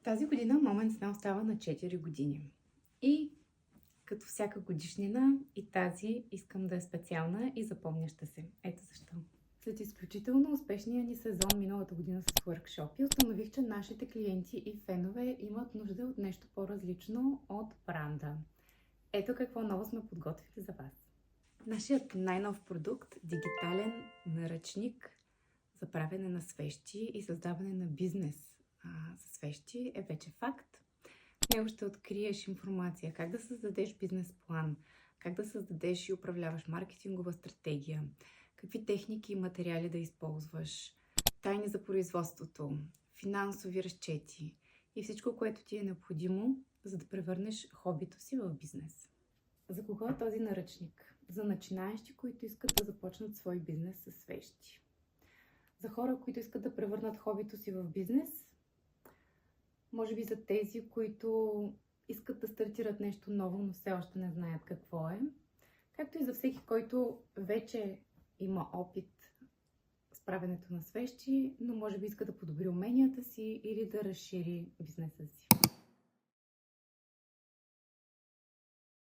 Тази година Moments Now става на 4 години. И като всяка годишнина и тази искам да е специална и запомняща се. Ето защо. След изключително успешния ни сезон миналата година с workshop установих, че нашите клиенти и фенове имат нужда от нещо по-различно от бранда. Ето какво ново сме подготвили за вас. Нашият най-нов продукт – дигитален наръчник за правене на свещи и създаване на бизнес за свещи е вече факт. В него ще откриеш информация как да създадеш бизнес план, как да създадеш и управляваш маркетингова стратегия, какви техники и материали да използваш, тайни за производството, финансови разчети и всичко, което ти е необходимо, за да превърнеш хобито си в бизнес. За кого е този наръчник? За начинаещи, които искат да започнат свой бизнес със свещи. За хора, които искат да превърнат хобито си в бизнес. Може би за тези, които искат да стартират нещо ново, но все още не знаят какво е. Както и за всеки, който вече има опит с правенето на свещи, но може би иска да подобри уменията си или да разшири бизнеса си.